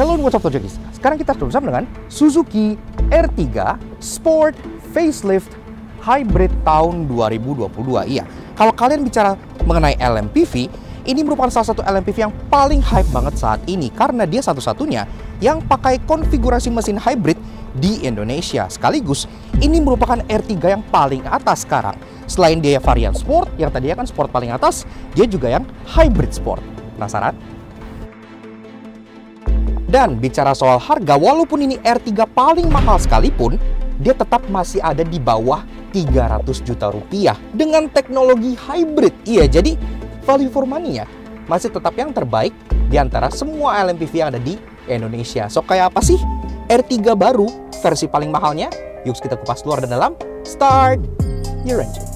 Hello and what's up Tojokis. Sekarang kita bersama dengan Suzuki R3 Sport Facelift Hybrid tahun 2022. Iya, kalau kalian bicara mengenai LMPV, ini merupakan salah satu LMPV yang paling hype banget saat ini karena dia satu-satunya yang pakai konfigurasi mesin hybrid di Indonesia. Sekaligus, ini merupakan R3 yang paling atas sekarang. Selain dia varian sport, yang tadinya kan sport paling atas, dia juga yang hybrid sport. Penasaran? Dan bicara soal harga, walaupun ini R3 paling mahal sekalipun, dia tetap masih ada di bawah 300 juta rupiah dengan teknologi hybrid. Iya, jadi value for money-nya masih tetap yang terbaik di antara semua LMPV yang ada di Indonesia. So, kayak apa sih R3 baru versi paling mahalnya? Yuk kita kupas luar dan dalam. Start your engine.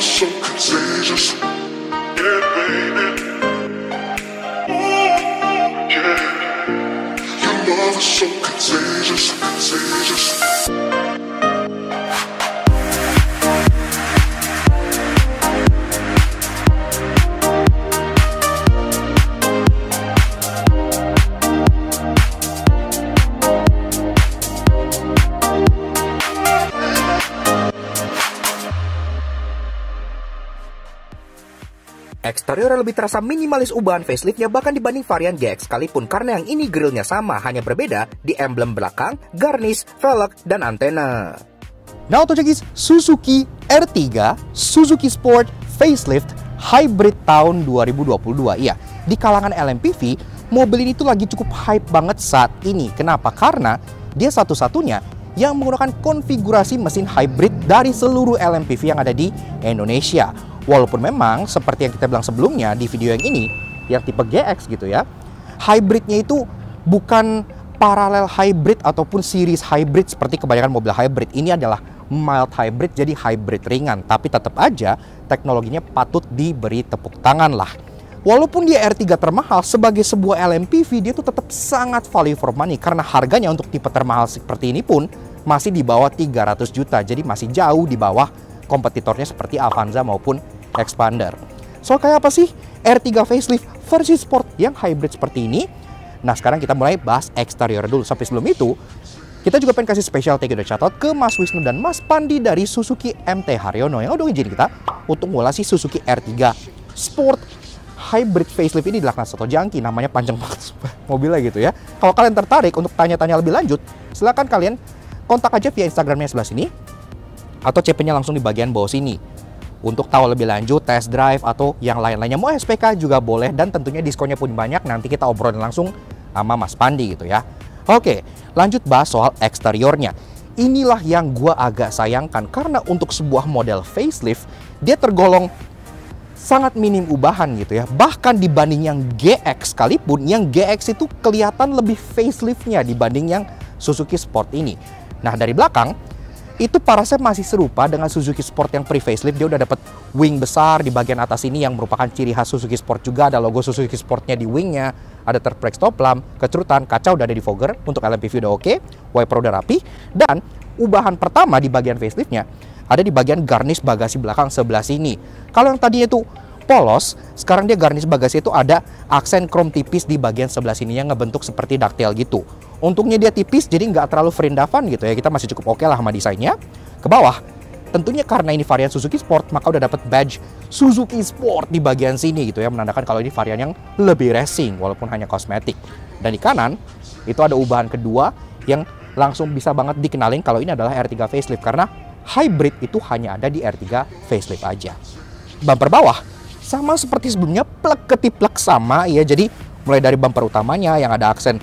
So contagious, yeah, baby. Yeah, your love is so contagious, contagious. Eksterior lebih terasa minimalis ubahan faceliftnya bahkan dibanding varian GX sekalipun karena yang ini grillnya sama, hanya berbeda di emblem belakang, garnish, velg, dan antena. Nah Tojokis, Suzuki R3 Suzuki Sport Facelift Hybrid tahun 2022. Iya, di kalangan LMPV, mobil ini tuh lagi cukup hype banget saat ini. Kenapa? Karena dia satu-satunya yang menggunakan konfigurasi mesin hybrid dari seluruh LMPV yang ada di Indonesia. Walaupun memang seperti yang kita bilang sebelumnya di video yang ini, yang tipe GX gitu ya, hybridnya itu bukan paralel hybrid ataupun series hybrid seperti kebanyakan mobil hybrid. Ini adalah mild hybrid, jadi hybrid ringan. Tapi tetap aja teknologinya patut diberi tepuk tangan lah. Walaupun dia R3 termahal, sebagai sebuah LMPV dia tuh tetap sangat value for money karena harganya untuk tipe termahal seperti ini pun masih di bawah 300 juta. Jadi masih jauh di bawah kompetitornya seperti Avanza maupun Expander. So, kayak apa sih R3 facelift versi sport yang hybrid seperti ini? Nah, sekarang kita mulai bahas eksterior dulu. Sampai sebelum itu, kita juga pengen kasih special thank you dan shoutout ke Mas Wisnu dan Mas Pandi dari Suzuki MT Haryono yang udah izin kita untuk ngulasi Suzuki R3 Sport Hybrid Facelift ini. Adalah satu jangki, namanya panjang banget mobilnya gitu ya. Kalau kalian tertarik untuk tanya-tanya lebih lanjut, silakan kalian kontak aja via Instagramnya sebelah sini atau CP-nya langsung di bagian bawah sini. Untuk tahu lebih lanjut, test drive, atau yang lain-lainnya, mau SPK juga boleh. Dan tentunya diskonnya pun banyak, nanti kita obrolin langsung sama Mas Pandi gitu ya. Oke, lanjut bahas soal eksteriornya. Inilah yang gua agak sayangkan, karena untuk sebuah model facelift, dia tergolong sangat minim ubahan gitu ya. Bahkan dibanding yang GX sekalipun, yang GX itu kelihatan lebih faceliftnya dibanding yang Suzuki Sport ini. Nah, dari belakang, itu parasnya masih serupa dengan Suzuki Sport yang pre-facelift. Dia udah dapat wing besar di bagian atas ini yang merupakan ciri khas Suzuki Sport juga. Ada logo Suzuki Sportnya di wingnya, ada third brake stop lamp, kecerutan, kaca udah ada di fogger. Untuk LMPV udah oke, wiper udah rapi. Dan ubahan pertama di bagian faceliftnya ada di bagian garnish bagasi belakang sebelah sini. Kalau yang tadinya itu polos, sekarang dia garnish bagasi itu ada aksen chrome tipis di bagian sebelah sini yang ngebentuk seperti ducktail gitu. Untungnya dia tipis, jadi nggak terlalu verindavan gitu ya. Kita masih cukup oke lah sama desainnya. Ke bawah, tentunya karena ini varian Suzuki Sport, maka udah dapat badge Suzuki Sport di bagian sini gitu ya, menandakan kalau ini varian yang lebih racing walaupun hanya kosmetik. Dan di kanan, itu ada ubahan kedua yang langsung bisa banget dikenalin kalau ini adalah R3 facelift, karena hybrid itu hanya ada di R3 facelift aja. Bumper bawah sama seperti sebelumnya, plek ketiplek sama ya. Jadi mulai dari bumper utamanya yang ada aksen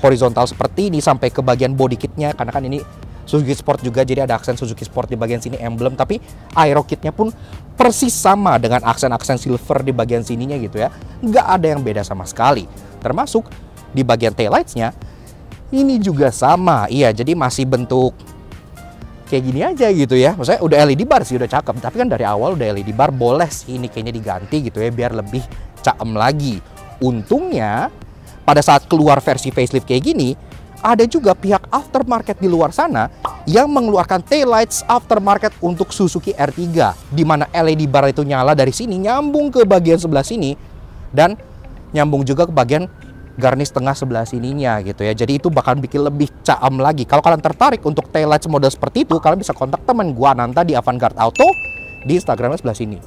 horizontal seperti ini sampai ke bagian body kitnya, karena kan ini Suzuki Sport juga, jadi ada aksen Suzuki Sport di bagian sini emblem, tapi aero kitnya pun persis sama dengan aksen-aksen silver di bagian sininya gitu ya. Nggak ada yang beda sama sekali. Termasuk di bagian taillights-nya ini juga sama. Iya, jadi masih bentuk kayak gini aja gitu ya. Maksudnya udah LED bar sih, udah cakep, tapi kan dari awal udah LED bar, boleh sih ini kayaknya diganti gitu ya biar lebih caem lagi. Untungnya pada saat keluar versi facelift kayak gini, ada juga pihak aftermarket di luar sana yang mengeluarkan taillights aftermarket untuk Suzuki R3, di mana LED bar itu nyala dari sini, nyambung ke bagian sebelah sini, dan nyambung juga ke bagian garnish tengah sebelah sininya gitu ya. Jadi itu bakal bikin lebih caam lagi. Kalau kalian tertarik untuk taillights model seperti itu, kalian bisa kontak teman gua Nanta di Avantgarde Auto di Instagramnya sebelah sini.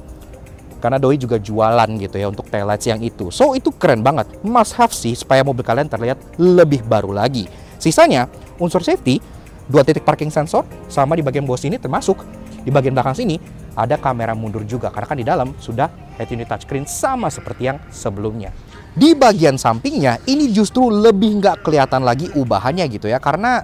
Karena doi juga jualan gitu ya untuk taillights yang itu. So itu keren banget, must have sih supaya mobil kalian terlihat lebih baru lagi. Sisanya unsur safety, 2 titik parking sensor, sama di bagian bawah sini, termasuk di bagian belakang sini ada kamera mundur juga, karena kan di dalam sudah head unit touchscreen sama seperti yang sebelumnya. Di bagian sampingnya ini justru lebih nggak kelihatan lagi ubahannya gitu ya, karena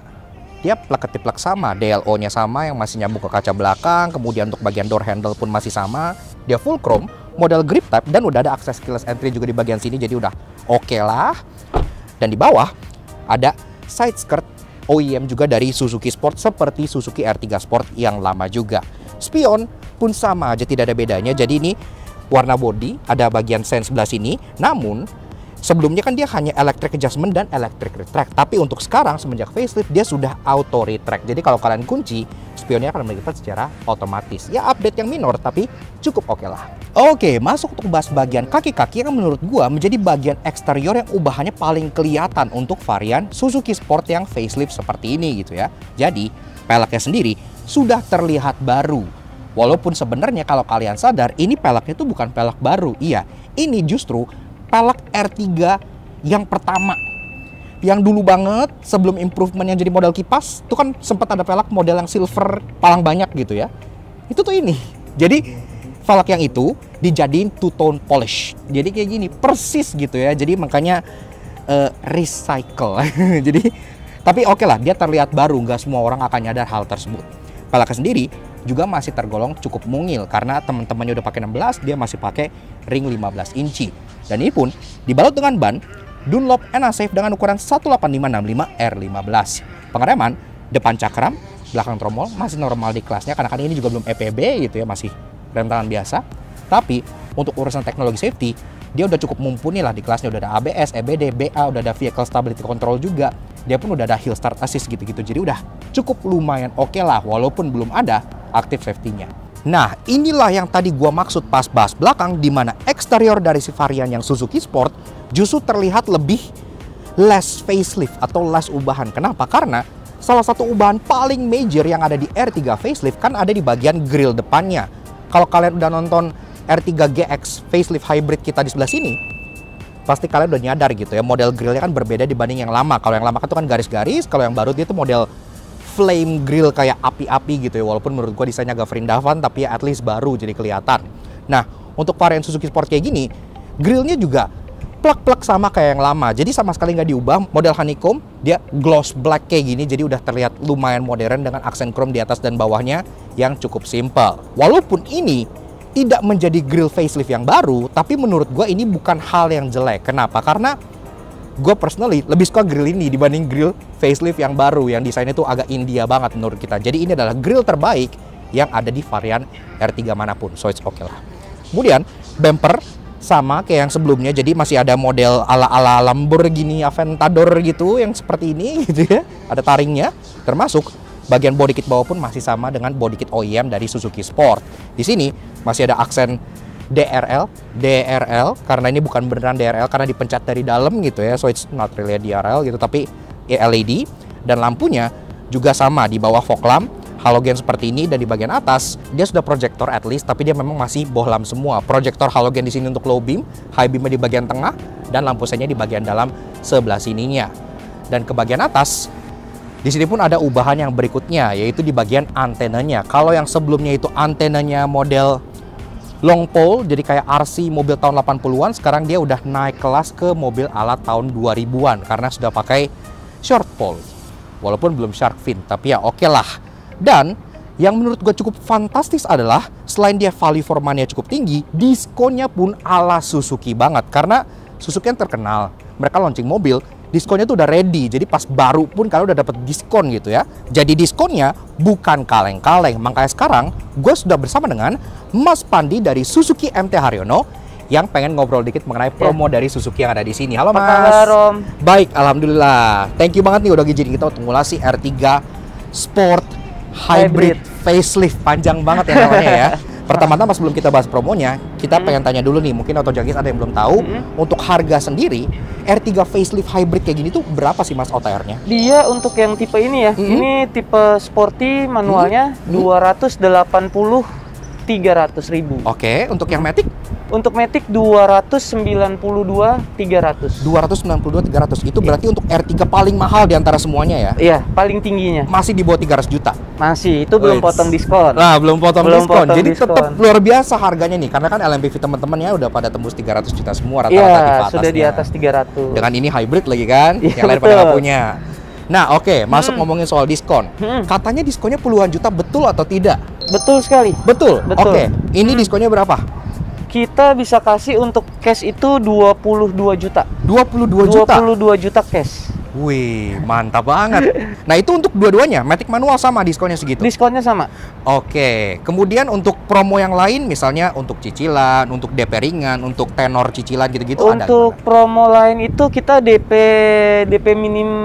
dia plek-ketiplek sama, DLO-nya sama yang masih nyambung ke kaca belakang, kemudian untuk bagian door handle pun masih sama, dia full chrome, model grip type, dan udah ada akses keyless entry juga di bagian sini, jadi udah oke lah. Dan di bawah ada side skirt OEM juga dari Suzuki Sport seperti Suzuki R3 Sport yang lama juga. Spion pun sama aja, tidak ada bedanya. Jadi ini warna body, ada bagian sen sebelah sini. Namun sebelumnya kan dia hanya electric adjustment dan electric retract. Tapi untuk sekarang semenjak facelift dia sudah auto retract. Jadi kalau kalian kunci, spionnya akan melipat secara otomatis. Ya update yang minor tapi cukup oke lah. Oke, masuk untuk bahas bagian kaki-kaki yang menurut gua menjadi bagian eksterior yang ubahannya paling kelihatan untuk varian Suzuki Sport yang facelift seperti ini gitu ya. Jadi, peleknya sendiri sudah terlihat baru. Walaupun sebenarnya kalau kalian sadar, ini peleknya itu bukan pelek baru. Iya, ini justru pelek R3 yang pertama. Yang dulu banget sebelum improvement yang jadi model kipas, itu kan sempat ada pelek model yang silver palang banyak gitu ya. Itu tuh ini. Jadi velg yang itu dijadiin two-tone polish. Jadi kayak gini, persis gitu ya. Jadi makanya recycle. Jadi, tapi oke lah, dia terlihat baru. Nggak semua orang akan nyadar hal tersebut. Velgnya sendiri juga masih tergolong cukup mungil. Karena teman-temannya udah pakai 16, dia masih pakai ring 15 inci. Dan ini pun dibalut dengan ban Dunlop NA-Safe dengan ukuran 18565 R15. Pengereman, depan cakram, belakang tromol masih normal di kelasnya. Karena kan ini juga belum EPB gitu ya, masih rem tangan biasa. Tapi untuk urusan teknologi safety, dia udah cukup mumpuni lah di kelasnya. Udah ada ABS, EBD, BA, udah ada vehicle stability control juga. Dia pun udah ada hill start assist gitu-gitu. Jadi udah cukup lumayan oke lah, walaupun belum ada active safety-nya. Nah, inilah yang tadi gua maksud pas bahas belakang, di mana eksterior dari si varian yang Suzuki Sport justru terlihat lebih less facelift atau less ubahan. Kenapa? Karena salah satu ubahan paling major yang ada di R3 facelift kan ada di bagian grill depannya. Kalau kalian udah nonton R3 GX facelift hybrid kita di sebelah sini, pasti kalian udah nyadar gitu ya, model grillnya kan berbeda dibanding yang lama. Kalau yang lama kan itu kan garis-garis, kalau yang baru dia tuh model flame grill kayak api-api gitu ya. Walaupun menurut gua desainnya agak verindavan, tapi ya at least baru jadi kelihatan. Nah, untuk varian Suzuki Sport kayak gini, grillnya juga plek-plek sama kayak yang lama. Jadi sama sekali nggak diubah. Model honeycomb, dia gloss black kayak gini. Jadi udah terlihat lumayan modern dengan aksen chrome di atas dan bawahnya yang cukup simple. Walaupun ini tidak menjadi grill facelift yang baru, tapi menurut gue ini bukan hal yang jelek. Kenapa? Karena gue personally lebih suka grill ini dibanding grill facelift yang baru, yang desainnya tuh agak India banget menurut kita. Jadi ini adalah grill terbaik yang ada di varian R3 manapun. So it's okay lah. Kemudian bumper sama kayak yang sebelumnya, jadi masih ada model ala-ala Lamborghini Aventador gitu yang seperti ini gitu ya. Ada taringnya, termasuk bagian body kit bawah pun masih sama dengan body kit OEM dari Suzuki Sport. Di sini masih ada aksen DRL karena ini bukan beneran DRL karena dipencet dari dalam gitu ya. So it's not really a DRL gitu, tapi LED. Dan lampunya juga sama di bawah fog lamp halogen seperti ini, dan di bagian atas dia sudah proyektor at least, tapi dia memang masih bohlam semua. Proyektor halogen di sini untuk low beam, high beamnya di bagian tengah, dan lampu senya di bagian dalam sebelah sininya. Dan ke bagian atas, di sini pun ada ubahan yang berikutnya, yaitu di bagian antenanya. Kalau yang sebelumnya itu antenanya model long pole, jadi kayak RC mobil tahun 80-an, sekarang dia udah naik kelas ke mobil ala tahun 2000-an karena sudah pakai short pole. Walaupun belum shark fin, tapi ya oke lah. Dan yang menurut gue cukup fantastis adalah selain dia value for money-nya cukup tinggi, diskonnya pun ala Suzuki banget. Karena Suzuki yang terkenal, mereka launching mobil, diskonnya tuh udah ready. Jadi pas baru pun kalian udah dapet diskon gitu ya. Jadi diskonnya bukan kaleng-kaleng. Makanya sekarang gue sudah bersama dengan Mas Pandi dari Suzuki MT Haryono yang pengen ngobrol dikit mengenai promo dari Suzuki yang ada di sini. Halo Apa Mas. kabar, Om? Baik, alhamdulillah. Thank you banget nih udah ngizinin kita untuk ngulasi R3 Sport Hybrid Facelift. Panjang banget ya namanya ya. Pertama-tama sebelum kita bahas promonya, kita pengen tanya dulu nih, mungkin Auto Junkies ada yang belum tahu, untuk harga sendiri R3 Facelift Hybrid kayak gini tuh berapa sih Mas OTR-nya? Dia untuk yang tipe ini ya, ini tipe sporty manualnya 280-300 ribu. Oke, untuk yang Matic? Untuk Matic 292-300. 292-300. Itu berarti untuk R3 paling mahal di antara semuanya ya? Iya, paling tingginya. Masih di bawah 300 juta. Masih, itu belum potong diskon. Nah, belum potong Belum diskon. potong Jadi diskon. tetap luar biasa harganya nih. Karena kan LMPV teman-teman ya udah pada tembus 300 juta semua rata-rata Iya, di atasnya. sudah di atas 300. Dengan ini hybrid lagi kan? Iya, Yang lain pada betul. nggak punya. Nah, oke, masuk ngomongin soal diskon. Katanya diskonnya puluhan juta, betul atau tidak? Betul sekali. Betul. Betul. Oke, ini diskonnya berapa? Kita bisa kasih untuk cash itu 22 juta. 22 juta. 22 juta cash. Wih, mantap banget. Nah, itu untuk dua-duanya, Matic manual sama diskonnya segitu. Diskonnya sama. Oke, kemudian untuk promo yang lain, misalnya untuk cicilan, untuk DP ringan, untuk tenor cicilan gitu-gitu ada. Untuk promo lain itu kita DP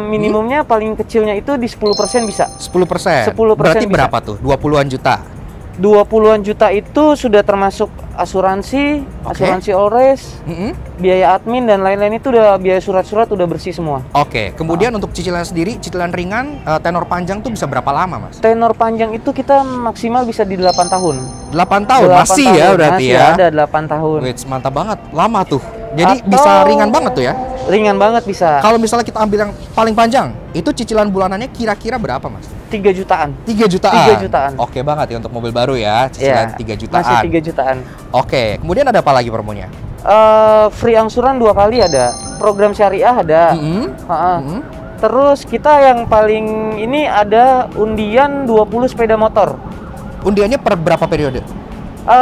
minimumnya paling kecilnya itu di 10% bisa. 10%. 10% Berarti bisa. berapa tuh? 20-an juta. 20-an juta itu sudah termasuk asuransi, asuransi Allrace, biaya admin dan lain-lain itu udah biaya surat-surat udah bersih semua. Oke, kemudian untuk cicilan sendiri, cicilan ringan, tenor panjang tuh bisa berapa lama, Mas? Tenor panjang itu kita maksimal bisa di 8 tahun. 8 tahun, 8 masih tahun, ya berarti masih ya? ada 8 tahun. Wih, mantap banget, lama tuh. Jadi Atau- bisa ringan banget tuh ya? Ringan banget bisa. Kalau misalnya kita ambil yang paling panjang, itu cicilan bulanannya kira-kira berapa, Mas? 3 jutaan. 3 jutaan. 3 jutaan. Oke banget ya untuk mobil baru ya, cicilan Iya, 3 jutaan. Masih 3 jutaan. Oke, kemudian ada apa lagi promonya? Free angsuran 2 kali ada. Program syariah ada. Ha-ha. Terus kita yang paling ini ada undian 20 sepeda motor. Undiannya per berapa periode?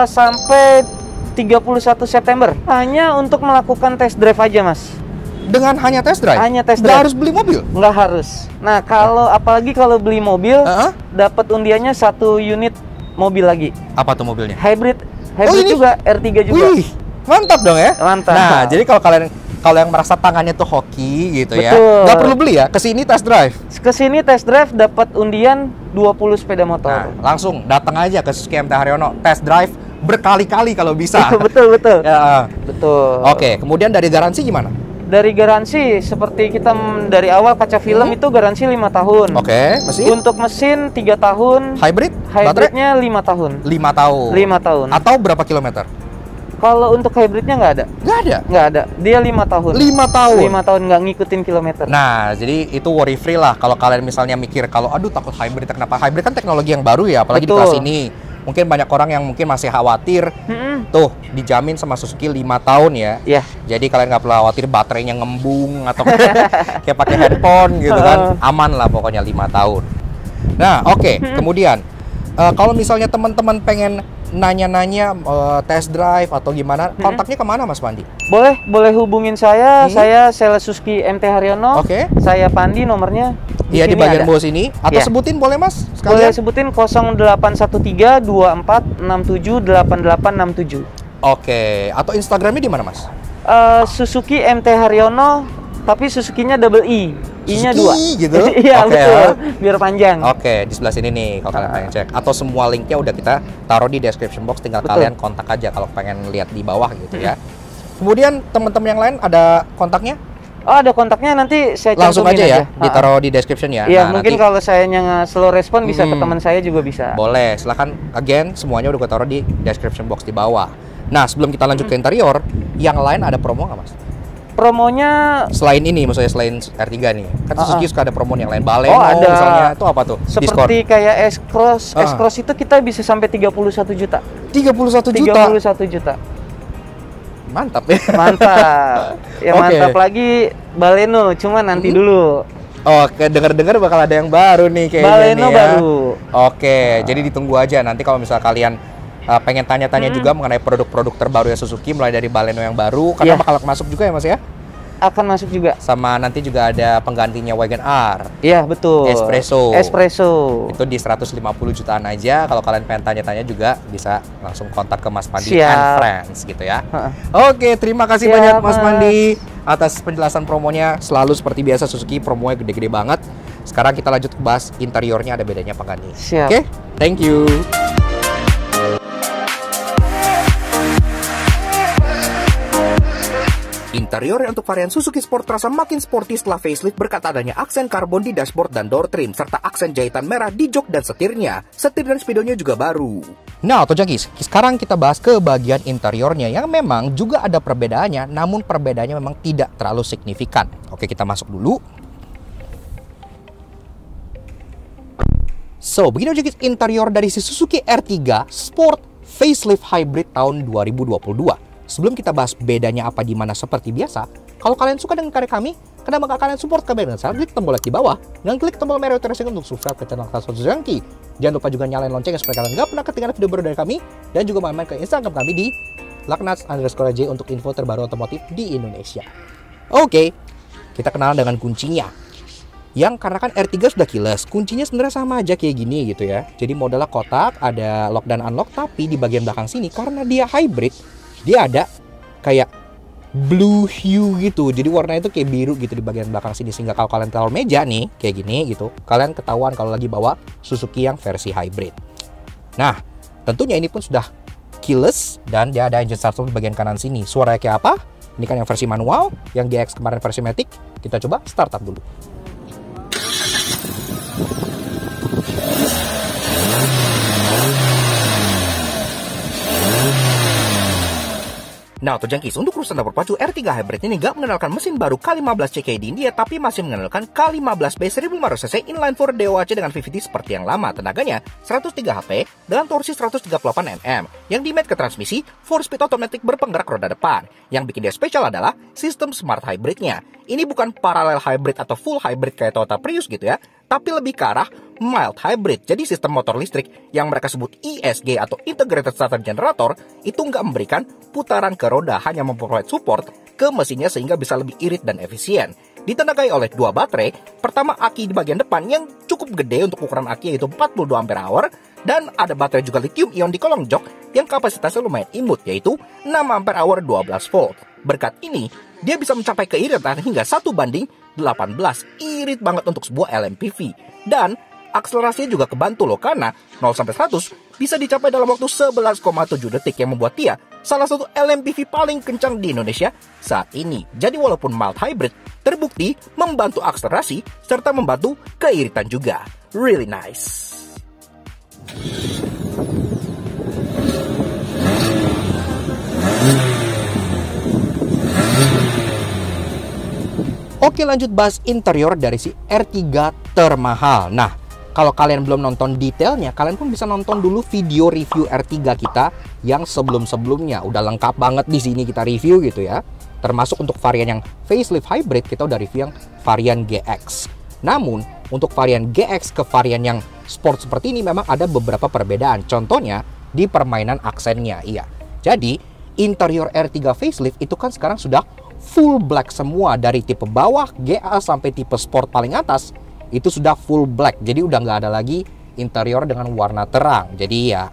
Sampai 31 September. Hanya untuk melakukan test drive aja, Mas. Dengan hanya test drive? Hanya test Nggak drive. harus beli mobil? Nggak harus. Nah, apalagi kalau beli mobil, Heeh. dapat undiannya 1 unit mobil lagi. Apa tuh mobilnya? Hybrid ini? juga, R3 juga. Wih, mantap dong ya? Mantap. Nah, jadi kalau yang merasa tangannya tuh hoki gitu ya, Betul. nggak perlu beli ya, kesini test drive. Kesini test drive dapat undian 20 sepeda Nah, motor. langsung datang aja ke Suzuki MT Haryono, test drive berkali-kali kalau bisa. betul. Ya. Betul. Oke, kemudian dari garansi gimana? Dari garansi seperti kita dari awal kaca film itu garansi 5 tahun. Oke, mesin? Untuk mesin 3 tahun. Hybrid? Baterai? Hybridnya 5 tahun. 5 tahun. 5 tahun. Atau berapa kilometer? Kalau untuk hybridnya nggak ada. Nggak ada. Nggak ada. Dia 5 tahun. 5 tahun. 5 tahun nggak ngikutin kilometer. Nah, jadi itu worry free lah kalau kalian misalnya mikir kalau aduh takut hybrid. Kenapa? Hybrid kan teknologi yang baru ya, apalagi di Betul. kelas ini. Mungkin banyak orang yang mungkin masih khawatir. Tuh, dijamin sama Suzuki 5 tahun ya. Iya. Jadi kalian nggak perlu khawatir baterainya ngembung atau kayak pakai handphone gitu kan. Aman lah pokoknya 5 tahun. Nah, oke. Kemudian kalau misalnya teman-teman pengen nanya-nanya test drive atau gimana, kontaknya kemana Mas Pandi? Boleh hubungin saya. Saya sales Suzuki MT Haryono. Oke. Saya Pandi nomornya. Iya di sini bagian ada. bawah sini. Atau Iya. sebutin boleh Mas? Boleh Sekalian? sebutin 0813 24 67 8867. Oke. Atau Instagramnya di mana Mas? Suzuki MT Haryono, tapi Suzuki-nya double I. I-nya 2. Suzuki gitu? Iya, Oke, betul. ya. Biar panjang. Oke, di sebelah sini nih kalau kalian pengen cek. Atau semua linknya udah kita taruh di description box, tinggal Betul. kalian kontak aja kalau pengen lihat di bawah gitu ya. Kemudian teman-teman yang lain ada kontaknya? Oh, ada kontaknya, nanti saya Langsung cantumin aja ya, ditaruh di description ya. Iya, Nah, mungkin nanti kalau saya nggak slow respon bisa ke teman saya juga bisa. boleh, silahkan again semuanya udah gue taruh di description box di bawah. Nah, sebelum kita lanjut ke interior, yang lain ada promo nggak Mas? Promonya Selain ini, maksudnya selain R3 nih, kan Suzuki suka ada promo yang lain. Baleno Oh, ada. misalnya, itu apa tuh? seperti kayak S-Cross. S-Cross itu kita bisa sampai 31 juta. 31 juta. 31 juta. Mantap ya. Mantap. Yang Oke. mantap lagi Baleno, cuma nanti dulu. Oke, dengar-dengar bakal ada yang baru nih kayaknya Baleno nih ya. baru. Oke, jadi ditunggu aja nanti kalau misal kalian pengen tanya-tanya juga mengenai produk-produk terbaru ya Suzuki mulai dari Baleno yang baru karena Iya. bakal masuk juga ya Mas ya. akan masuk juga. Sama nanti juga ada penggantinya Wagon R. Iya, betul. Espresso. Espresso. Itu di 150 jutaan aja. Kalau kalian pengen tanya-tanya juga bisa langsung kontak ke Mas Mandi Siap. and Friends gitu ya. Heeh. Oke, terima kasih Siap, banyak Mas Mas. Mandi atas penjelasan promonya. Selalu seperti biasa Suzuki promonya gede-gede banget. Sekarang kita lanjut ke bahas interiornya ada bedanya apa enggak nih. Siap. Oke, thank you. Interior untuk varian Suzuki Sport terasa makin sporty setelah facelift berkat adanya aksen karbon di dashboard dan door trim, serta aksen jahitan merah di jok dan setirnya. Setir dan spidolnya juga baru. Nah, Autojunkies, sekarang kita bahas ke bagian interiornya yang memang juga ada perbedaannya, namun perbedaannya memang tidak terlalu signifikan. Oke, kita masuk dulu. So, begini Autojunkies interior dari si Suzuki R3 Sport Facelift Hybrid tahun 2022. Sebelum kita bahas bedanya apa di mana seperti biasa, kalau kalian suka dengan karya kami, kenapa nggak kalian support kami dengan cara klik tombol like di bawah dan klik tombol merah terusing untuk subscribe ke channel Suzuki. Jangan lupa juga nyalain loncengnya supaya kalian nggak pernah ketinggalan video baru dari kami, dan juga main-main ke Instagram kami di laknats_j untuk info terbaru otomotif di Indonesia. Oke, kita kenalan dengan kuncinya. Yang karena kan R3 sudah keyless, kuncinya sebenarnya sama aja kayak gini gitu ya. Jadi modelnya kotak, ada lock dan unlock, tapi di bagian belakang sini karena dia hybrid, dia ada kayak blue hue gitu. Jadi warnanya itu kayak biru gitu di bagian belakang sini. Sehingga kalau kalian taruh meja nih kayak gini gitu, kalian ketahuan kalau lagi bawa Suzuki yang versi hybrid. Nah, tentunya ini pun sudah keyless dan dia ada engine starter di bagian kanan sini. Suaranya kayak apa? Ini kan yang versi manual, yang GX kemarin versi matic. Kita coba startup dulu. Nah, Autojunkies, untuk urusan dapur pacu R3 Hybrid ini nggak mengenalkan mesin baru K15 CK di India, tapi masih mengenalkan K15B 1500cc inline 4 DOHC dengan VVT seperti yang lama. Tenaganya 103 HP dengan torsi 138 Nm, yang di-mate ke transmisi 4-speed automatic berpenggerak roda depan. Yang bikin dia spesial adalah sistem smart hybridnya. Ini bukan parallel hybrid atau full hybrid kayak Toyota Prius gitu ya, tapi lebih ke arah mild hybrid. Jadi sistem motor listrik yang mereka sebut ISG atau Integrated Starter Generator itu nggak memberikan putaran ke roda, hanya memprovide support ke mesinnya sehingga bisa lebih irit dan efisien. Ditenagai oleh dua baterai, pertama aki di bagian depan yang cukup gede untuk ukuran aki yaitu 42 Ah, dan ada baterai juga lithium ion di kolong jok yang kapasitasnya lumayan imut yaitu 6 Ah 12 volt. Berkat ini, dia bisa mencapai keiritan hingga 1:18. Irit banget untuk sebuah LMPV. Dan akselerasinya juga kebantu loh, karena 0-100 bisa dicapai dalam waktu 11,7 detik yang membuat dia salah satu LMPV paling kencang di Indonesia saat ini. Jadi walaupun mild hybrid, terbukti membantu akselerasi serta membantu keiritan juga. Really nice. Oke, lanjut bahas interior dari si R3 termahal. Nah, kalau kalian belum nonton detailnya, kalian pun bisa nonton dulu video review R3 kita yang sebelum-sebelumnya. Udah lengkap banget di sini kita review gitu ya. Termasuk untuk varian yang facelift hybrid, kita udah review yang varian GX. Namun, untuk varian GX ke varian yang sport seperti ini memang ada beberapa perbedaan. Contohnya, di permainan aksennya. Iya. Jadi, interior R3 facelift itu kan sekarang sudah full black semua. Dari tipe bawah, GA sampai tipe sport paling atas, itu sudah full black. Jadi udah nggak ada lagi interior dengan warna terang. Jadi ya,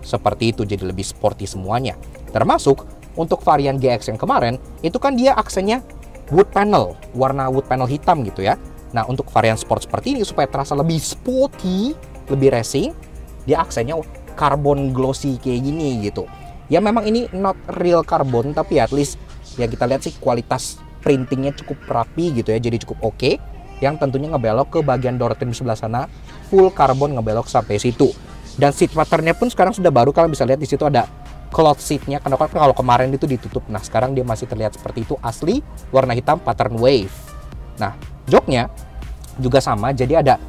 seperti itu. Jadi lebih sporty semuanya. Termasuk untuk varian GX yang kemarin, itu kan dia aksennya wood panel, warna wood panel hitam gitu ya. Nah, untuk varian sport seperti ini supaya terasa lebih sporty, lebih racing, dia aksennya carbon glossy kayak gini gitu. Ya memang ini not real carbon, tapi at least ya kita lihat sih kualitas printingnya cukup rapi gitu ya, jadi cukup oke. Yang tentunya ngebelok ke bagian door trim sebelah sana, full carbon ngebelok sampai situ. Dan seat patternnya pun sekarang sudah baru, kalian bisa lihat di situ ada cloth seatnya. Karena kalau kemarin itu ditutup, nah sekarang dia masih terlihat seperti itu, asli warna hitam pattern wave. Nah, joknya juga sama, jadi ada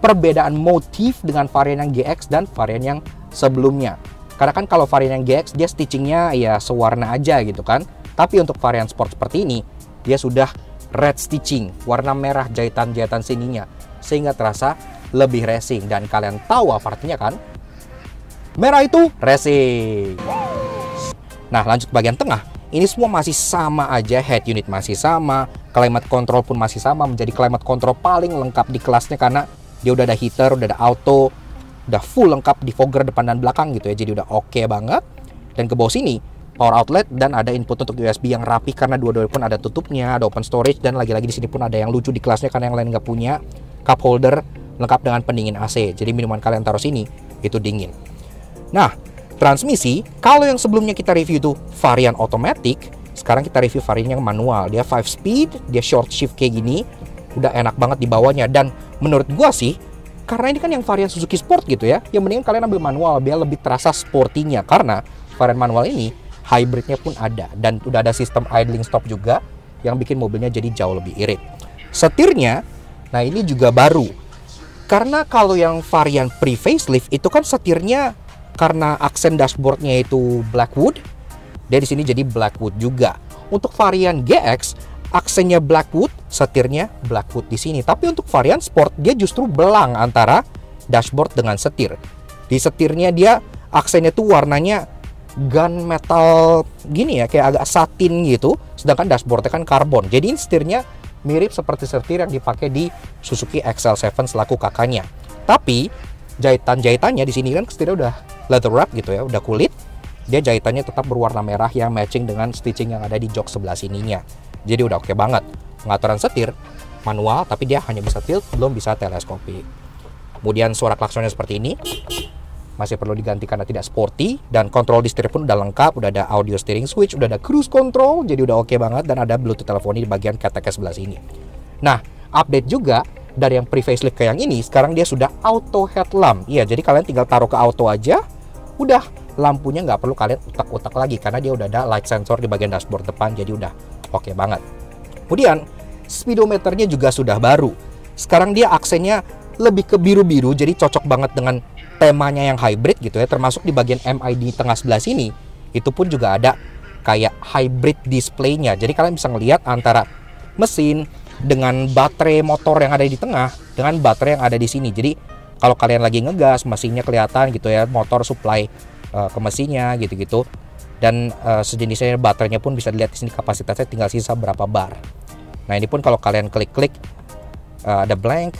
perbedaan motif dengan varian yang GX dan varian yang sebelumnya. Karena kan kalau varian yang GX dia stitchingnya ya sewarna aja gitu kan. Tapi untuk varian sport seperti ini, dia sudah red stitching, warna merah jahitan-jahitan sininya, sehingga terasa lebih racing. Dan kalian tahu apa artinya kan? Merah itu racing. Nah, lanjut ke bagian tengah. ini semua masih sama aja, head unit masih sama, climate control pun masih sama, menjadi climate control paling lengkap di kelasnya karena dia udah ada heater, udah ada auto, udah full lengkap di fogger depan dan belakang gitu ya, jadi udah oke banget. Dan ke bawah sini power outlet dan ada input untuk USB yang rapi karena dua-duanya pun ada tutupnya, ada open storage, dan lagi-lagi di sini pun ada yang lucu di kelasnya karena yang lain nggak punya, cup holder lengkap dengan pendingin AC, jadi minuman kalian taruh sini itu dingin. Nah, transmisi, kalau yang sebelumnya kita review itu varian otomatis, sekarang kita review varian yang manual. Dia 5 speed, dia short shift kayak gini, udah enak banget di bawahnya. Dan menurut gua sih, karena ini kan yang varian Suzuki Sport gitu ya, yang mendingan kalian ambil manual biar lebih terasa sportinya. Karena varian manual ini hybridnya pun ada, dan udah ada sistem idling stop juga yang bikin mobilnya jadi jauh lebih irit. Setirnya, nah ini juga baru. Karena kalau yang varian pre-facelift itu kan setirnya karena aksen dashboardnya itu Blackwood, dia di sini jadi Blackwood juga. Untuk varian GX, aksennya Blackwood, setirnya Blackwood di sini. Tapi untuk varian Sport, dia justru belang antara dashboard dengan setir. Di setirnya dia aksennya tuh warnanya gunmetal gini ya, kayak agak satin gitu. Sedangkan dashboardnya kan karbon. Jadi ini setirnya mirip seperti setir yang dipakai di Suzuki XL7 selaku kakaknya. Tapi jahitan-jahitannya di sini kan setirnya udah leather wrap gitu ya, udah kulit. Dia jahitannya tetap berwarna merah yang matching dengan stitching yang ada di jok sebelah sininya. Jadi udah oke banget. Pengaturan setir manual, tapi dia hanya bisa tilt, belum bisa teleskopik. Kemudian suara klaksonnya seperti ini. Masih perlu diganti karena tidak sporty. Dan kontrol di setir pun udah lengkap, udah ada audio steering switch, udah ada cruise control, jadi udah oke banget. Dan ada Bluetooth teleponi di bagian keteknya sebelah sini. Nah, update juga dari yang pre-facelift ke yang ini, sekarang dia sudah auto headlamp. Iya, jadi kalian tinggal taruh ke auto aja, udah lampunya nggak perlu kalian utak-utak lagi karena dia udah ada light sensor di bagian dashboard depan, jadi udah oke banget. Kemudian speedometernya juga sudah baru. Sekarang dia aksennya lebih ke biru-biru, jadi cocok banget dengan temanya yang hybrid gitu ya. Termasuk di bagian MI di tengah sebelah sini, itu pun juga ada kayak hybrid displaynya. Jadi kalian bisa ngelihat antara mesin dengan baterai motor yang ada di tengah dengan baterai yang ada di sini. Jadi kalau kalian lagi ngegas, mesinnya kelihatan gitu ya, motor supply ke mesinnya gitu-gitu. Dan sejenisnya baterainya pun bisa dilihat di sini, kapasitasnya tinggal sisa berapa bar. Nah, ini pun kalau kalian klik-klik ada blank,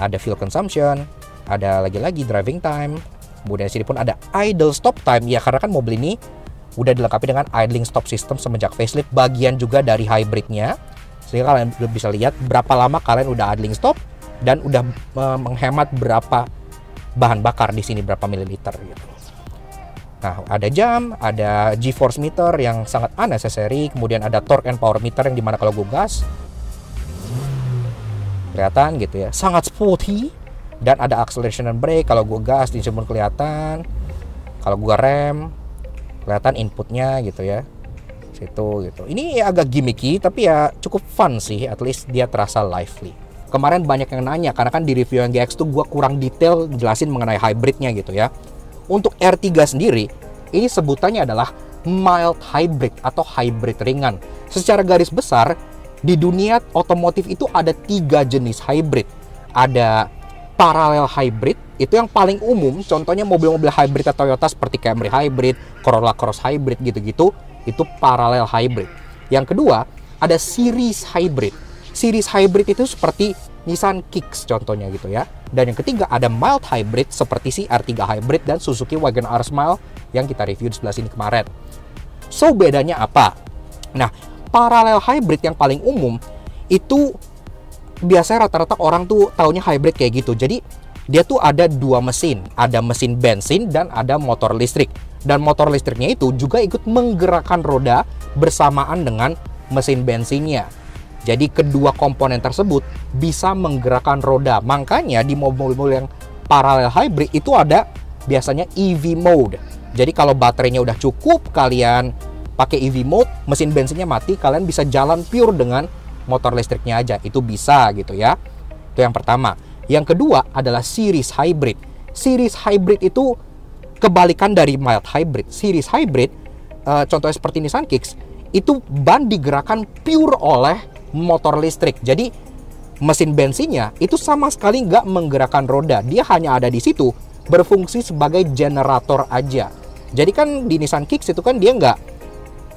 ada fuel consumption, ada lagi-lagi driving time. Kemudian di sini pun ada idle stop time ya, karena kan mobil ini udah dilengkapi dengan idling stop system semenjak facelift, bagian juga dari hybridnya. Sehingga kalian bisa lihat berapa lama kalian udah idling stop dan udah menghemat berapa bahan bakar di sini, berapa mililiter gitu. Nah, ada jam, ada G-force meter yang sangat unnecessary, kemudian ada torque and power meter yang dimana kalau gue gas kelihatan gitu ya, sangat sporty. Dan ada acceleration and brake, kalau gue gas di sini pun kelihatan, kalau gue rem kelihatan inputnya gitu ya, situ gitu. Ini ya agak gimmicky tapi ya cukup fun sih, at least dia terasa lively. Kemarin banyak yang nanya karena kan di review yang GX tuh gue kurang detail jelasin mengenai hybridnya gitu ya. Untuk R3 sendiri, ini sebutannya adalah mild hybrid atau hybrid ringan. Secara garis besar di dunia otomotif itu ada 3 jenis hybrid. Ada parallel hybrid, itu yang paling umum, contohnya mobil-mobil hybrid Toyota seperti Camry hybrid, Corolla Cross hybrid gitu-gitu, itu parallel hybrid. Yang kedua, ada series hybrid. Series hybrid itu seperti Nissan Kicks contohnya gitu ya. Dan yang ketiga ada mild hybrid seperti si R3 hybrid dan Suzuki Wagon R Smile yang kita review di sebelah sini kemarin. So, bedanya apa? Nah, parallel hybrid yang paling umum itu biasanya rata-rata orang tuh taunya hybrid kayak gitu. Jadi dia tuh ada 2 mesin, ada mesin bensin dan ada motor listrik. Dan motor listriknya itu juga ikut menggerakkan roda bersamaan dengan mesin bensinnya. Jadi kedua komponen tersebut bisa menggerakkan roda. Makanya di mobil-mobil yang parallel hybrid itu ada biasanya EV mode. Jadi kalau baterainya udah cukup, kalian pakai EV mode, mesin bensinnya mati, kalian bisa jalan pure dengan motor listriknya aja, itu bisa gitu ya. Itu yang pertama. Yang kedua adalah series hybrid. Series hybrid itu kebalikan dari mild hybrid. Series hybrid, contohnya seperti Nissan Kicks, itu ban digerakkan pure oleh motor listrik. Jadi mesin bensinnya itu sama sekali nggak menggerakkan roda. Dia hanya ada di situ, berfungsi sebagai generator aja. Jadi kan di Nissan Kicks itu kan dia nggak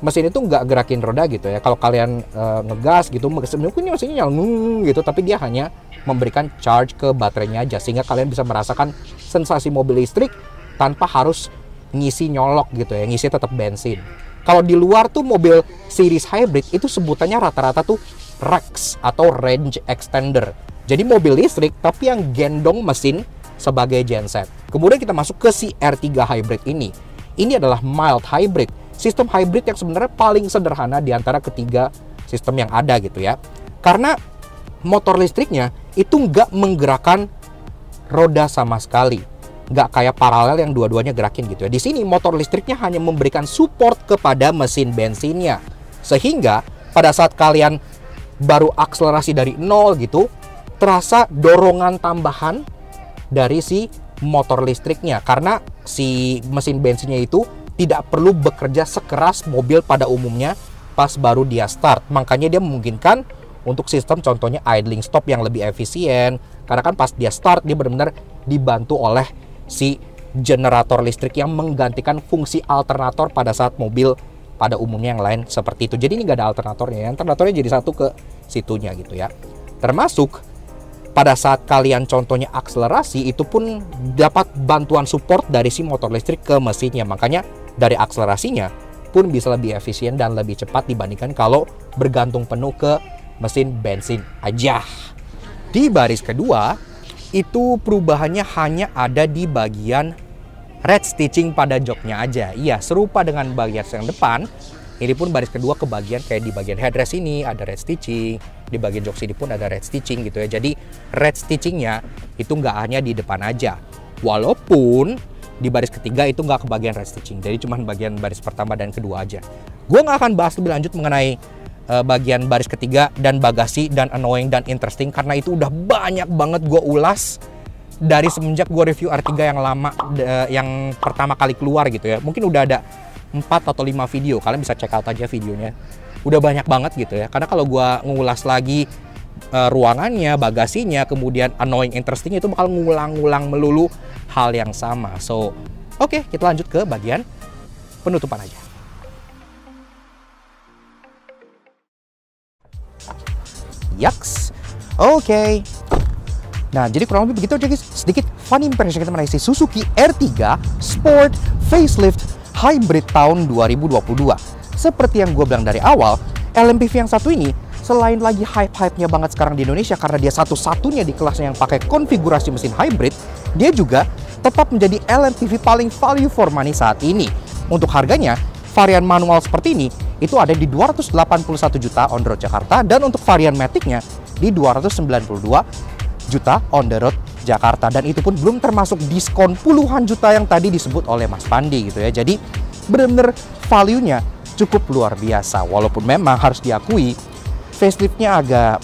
mesin itu nggak gerakin roda gitu ya. Kalau kalian ngegas gitu, mungkin mesinnya nyala gitu, tapi dia hanya memberikan charge ke baterainya aja, sehingga kalian bisa merasakan sensasi mobil listrik tanpa harus ngisi nyolok gitu ya, ngisi tetap bensin. Kalau di luar tuh mobil series hybrid itu sebutannya rata-rata tuh REX atau range extender. Jadi mobil listrik tapi yang gendong mesin sebagai genset. Kemudian kita masuk ke si R3 hybrid ini. Ini adalah mild hybrid, sistem hybrid yang sebenarnya paling sederhana di antara ketiga sistem yang ada gitu ya. Karena motor listriknya itu nggak menggerakkan roda sama sekali. Nggak kayak paralel yang dua-duanya gerakin gitu ya. Di sini motor listriknya hanya memberikan support kepada mesin bensinnya. Sehingga pada saat kalian baru akselerasi dari nol gitu, terasa dorongan tambahan dari si motor listriknya. Karena si mesin bensinnya itu tidak perlu bekerja sekeras mobil pada umumnya pas baru dia start. Makanya dia memungkinkan untuk sistem contohnya idling stop yang lebih efisien. Karena kan pas dia start dia benar-benar dibantu oleh si generator listrik yang menggantikan fungsi alternator pada saat mobil pada umumnya yang lain seperti itu. Jadi ini nggak ada alternatornya. Alternatornya jadi satu ke situnya gitu ya. Termasuk pada saat kalian contohnya akselerasi itu pun dapat bantuan support dari si motor listrik ke mesinnya. Makanya dari akselerasinya pun bisa lebih efisien dan lebih cepat dibandingkan kalau bergantung penuh ke mesin bensin aja. Di baris kedua itu perubahannya hanya ada di bagian red stitching pada joknya aja. Iya, serupa dengan bagian yang depan. Ini pun baris kedua kebagian kayak di bagian headrest ini ada red stitching, di bagian jok sini pun ada red stitching gitu ya. Jadi red stitchingnya itu nggak hanya di depan aja. Walaupun di baris ketiga itu nggak kebagian red stitching. Jadi cuma bagian baris pertama dan kedua aja. Gue nggak akan bahas lebih lanjut mengenai bagian baris ketiga dan bagasi dan annoying dan interesting karena itu udah banyak banget gue ulas dari semenjak gue review R3 yang lama, yang pertama kali keluar gitu ya. Mungkin udah ada 4 atau 5 video, kalian bisa check out aja videonya. Udah banyak banget gitu ya, karena kalau gue ngulas lagi ruangannya, bagasinya, kemudian annoying interesting itu bakal ngulang-ngulang melulu hal yang sama. So, oke, kita lanjut ke bagian penutupan aja. Yaks, oke. Nah, jadi kurang lebih begitu aja guys. Sedikit fun impression kita mengenai si Suzuki R3 Sport Facelift Hybrid tahun 2022. Seperti yang gue bilang dari awal, LMPV yang satu ini selain lagi hype-hype-nya banget sekarang di Indonesia karena dia satu-satunya di kelasnya yang pakai konfigurasi mesin hybrid, dia juga tetap menjadi LMPV paling value for money saat ini. Untuk harganya, varian manual seperti ini itu ada di 281 juta on the road Jakarta, dan untuk varian Matic-nya di 292 juta on the road Jakarta, dan itu pun belum termasuk diskon puluhan juta yang tadi disebut oleh Mas Pandi gitu ya. Jadi bener-bener value-nya cukup luar biasa, walaupun memang harus diakui facelift-nya agak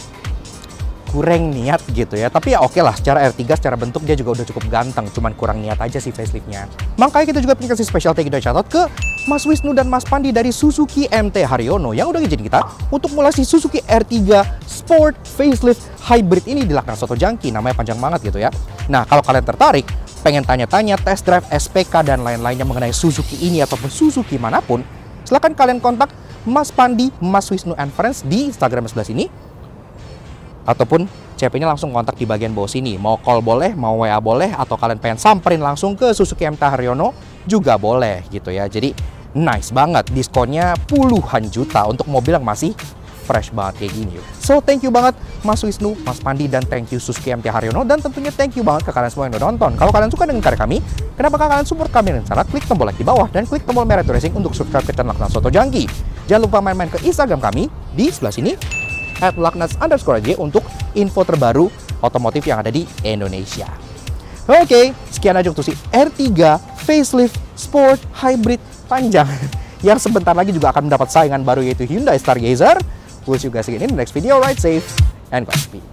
kurang niat gitu ya. Tapi ya oke lah, secara R3 secara bentuk dia juga udah cukup ganteng, cuman kurang niat aja sih facelift-nya. Makanya kita juga pengen kasih special thank you dan shoutout ke Mas Wisnu dan Mas Pandi dari Suzuki MT Haryono yang udah ngizinin kita untuk mulai si Suzuki R3 Sport Facelift Hybrid ini di Laknang Soto Jangki. Namanya panjang banget gitu ya. Nah, kalau kalian tertarik, pengen tanya-tanya, test drive, SPK, dan lain-lainnya mengenai Suzuki ini ataupun Suzuki manapun, silahkan kalian kontak Mas Pandi, Mas Wisnu and Friends di Instagram sebelah sini. Ataupun CP-nya langsung kontak di bagian bawah sini. Mau call boleh, mau WA boleh, atau kalian pengen samperin langsung ke Suzuki MT Haryono juga boleh gitu ya. Jadi nice banget, diskonnya puluhan juta untuk mobil yang masih fresh banget kayak gini. So thank you banget Mas Wisnu, Mas Pandi, dan thank you Suzuki MT Haryono, dan tentunya thank you banget ke kalian semua yang udah nonton. Kalau kalian suka dengan karya kami, kenapa kalian support kami dengan cara klik tombol like di bawah dan klik tombol merah Racing untuk subscribe ke channel Laknang Soto Jangki. Jangan lupa main-main ke Instagram kami di sebelah sini @laknats_j untuk info terbaru otomotif yang ada di Indonesia. Oke, sekian aja untuk si R3 Facelift Sport Hybrid panjang yang sebentar lagi juga akan mendapat saingan baru yaitu Hyundai Stargazer. We'll see you guys again in the next video. Ride safe and Godspeed.